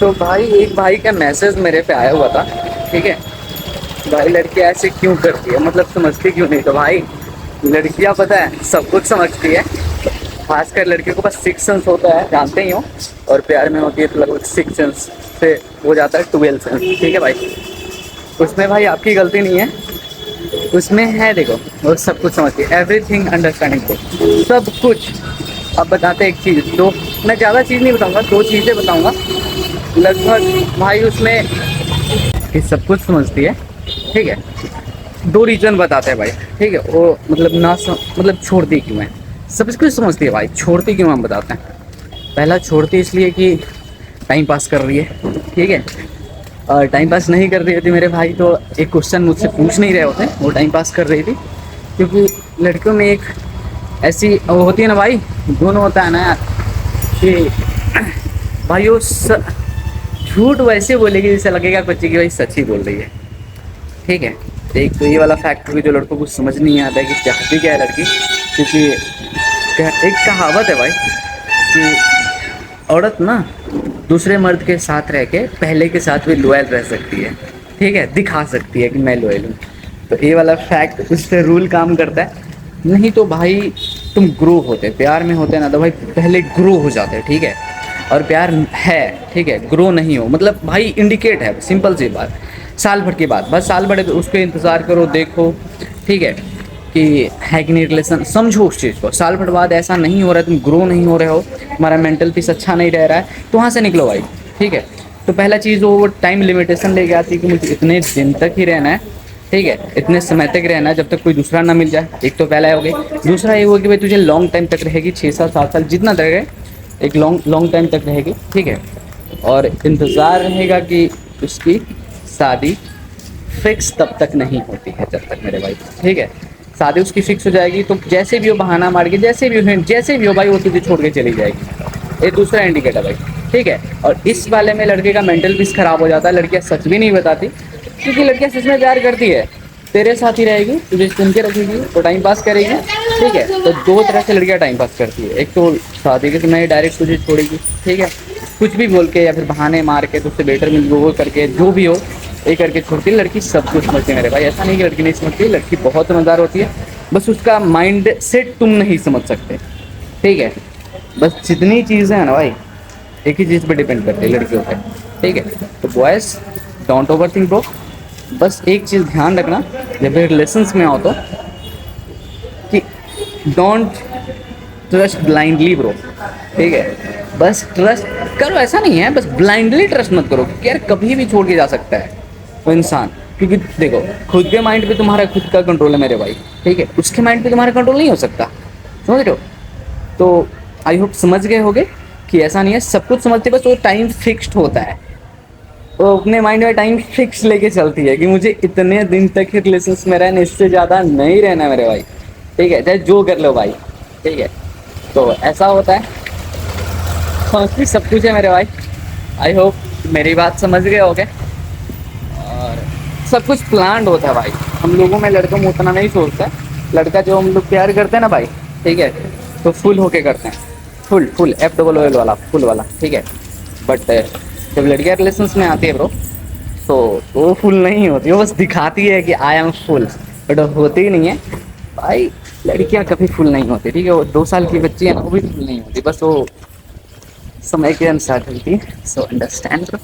तो भाई एक भाई का मैसेज मेरे पे आया हुआ था, ठीक है। भाई लड़की ऐसे क्यों करती है, मतलब समझती क्यों नहीं। तो भाई लड़कियां पता है सब कुछ समझती है, खासकर लड़कियों को पास सिक्स सेंस होता है, जानते ही हो। और प्यार में होती है तो लगभग सिक्स सेंस से हो जाता है 12 सेंस, ठीक है भाई। उसमें भाई आपकी गलती नहीं है, उसमें है देखो, वो सब कुछ समझती है, एवरीथिंग अंडरस्टैंडिंग को सब कुछ। अब बताते एक चीज़, दो, मैं ज़्यादा चीज़ नहीं बताऊंगा, दो चीज़ें बताऊंगा लगभग भाई उसमें, कि सब कुछ समझती है, ठीक है। दो रीजन बताते हैं भाई, ठीक है। वो मतलब मतलब छोड़ती क्यों है, सब कुछ समझती है भाई, छोड़ती क्यों हम बताते हैं। पहला, छोड़ती इसलिए कि टाइम पास कर रही है, ठीक है। और टाइम पास नहीं कर रही थी मेरे भाई तो एक क्वेश्चन मुझसे पूछ नहीं रहे होते, वो टाइम पास कर रही थी। क्योंकि लड़कियों में एक ऐसी वो होती है ना भाई, गुण होता है ना यार, कि भाई वो झूठ वैसे बोलेगी जैसे लगेगा बच्चे की भाई सच ही बोल रही है, ठीक है। तो एक तो ये वाला फैक्टर भी जो लड़कों को समझ नहीं आता है कि चाहती क्या है लड़की। क्योंकि एक कहावत है भाई कि औरत ना दूसरे मर्द के साथ रह के पहले के साथ भी लॉयल रह सकती है, ठीक है, दिखा सकती है कि मैं लॉयल हूँ। तो ये वाला फैक्ट उस पर रूल काम करता है। नहीं तो भाई तुम ग्रो होते, प्यार में होते ना तो भाई पहले ग्रो हो जाते, ठीक है। और प्यार है, ठीक है, ग्रो नहीं हो मतलब भाई इंडिकेट है, सिंपल सी बात। साल भर की बात, बस साल भर उसके इंतज़ार करो, देखो, ठीक है, कि है कि नहीं रिलेशन, समझो उस चीज़ को। साल भर बाद ऐसा नहीं हो रहा है, तुम ग्रो नहीं हो रहे हो, तुम्हारा मेंटल पीस अच्छा नहीं रह रहा है, तो वहाँ से निकलो भाई, ठीक है। तो पहला चीज़ वो टाइम लिमिटेशन लेके आती है कि मुझे इतने दिन तक ही रहना है, ठीक है, इतने समय तक रहना है जब तक कोई दूसरा ना मिल जाए। एक तो पहला हो गई। दूसरा ये हुआ कि भाई तुझे लॉन्ग टाइम तक रहेगी, 6 साल 7 साल जितना तक है, एक लॉन्ग लॉन्ग टाइम तक रहेगी, ठीक है। और इंतज़ार रहेगा कि उसकी शादी फिक्स तब तक नहीं होती है जब तक मेरे भाई, ठीक है। शादी उसकी फिक्स हो जाएगी तो जैसे भी हो बहाना मार के, जैसे भी हो भाई वो तुझे छोड़ के चली जाएगी। ये दूसरा इंडिकेटर भाई, ठीक है। और इस वाले में लड़के का मेंटल पीस खराब हो जाता है, लड़कियां सच भी नहीं बताती, क्योंकि लड़कियां सच में प्यार करती है, तेरे साथ ही रहेगी, तुझे सुन के रखेगी तो टाइम पास करेगी, ठीक है। तो दो तरह से लड़कियां टाइम पास करती है, एक तो शादी के समय डायरेक्ट तुझे छोड़ेगी, ठीक है, कुछ भी बोल के या फिर बहाने मार के, तुझसे बेटर मिल वो करके, जो भी हो ये करके छोड़ती है। लड़की सब कुछ समझती है मेरे भाई, ऐसा नहीं कि लड़की नहीं समझती, लड़की बहुत समझदार होती है, बस उसका माइंड सेट तुम नहीं समझ सकते, ठीक है। बस जितनी चीज़ें हैं ना भाई एक ही चीज़ पे डिपेंड करती है लड़कियों पे, ठीक है। तो boys don't over think bro, बस एक चीज़ ध्यान रखना जब भी रिलेशंस में आओ तो, कि डोंट ट्रस्ट ब्लाइंडली ब्रो, ठीक है। बस ट्रस्ट करो, ऐसा नहीं है बस ब्लाइंडली ट्रस्ट मत करो, क्योंकि यार कभी भी छोड़ के जा सकता है वो इंसान। क्योंकि देखो खुद के माइंड पे तुम्हारा खुद का कंट्रोल है मेरे भाई, ठीक है, उसके माइंड पे तुम्हारा कंट्रोल नहीं हो सकता, समझ रहे हो। तो आई होप समझ गए होगे कि ऐसा नहीं है, सब कुछ समझते, बस वो टाइम फिक्स्ड होता है, वो अपने माइंड में टाइम फिक्स लेके चलती है कि मुझे इतने दिन तक ही रिलेशंस में रहना, इससे ज़्यादा नहीं रहना मेरे भाई, ठीक है, चाहे जो कर लो भाई, ठीक है। तो ऐसा होता है, तो सब कुछ है मेरे भाई। आई होप मेरी बात समझ गए होगे। और सब कुछ प्लान्ड होता है भाई, हम लोगों में लड़कों में उतना नहीं सोचता है। लड़का जो हम लोग प्यार करते हैं ना भाई, ठीक है, तो फुल होके करते हैं, फुल फुल FOOL वाला, फुल वाला, ठीक है। बट जब लड़कियाँ रिलेशंस में आती है ब्रो, तो वो फुल नहीं होती, वो बस दिखाती है कि आई एम फुल, बट होती ही नहीं है भाई। लड़कियाँ कभी फुल नहीं होती, ठीक है। वो 2 साल की बच्ची है ना, वो भी फुल नहीं होती, बस वो समय के अनुसार चलती है, सो अंडरस्टैंड ब्रो।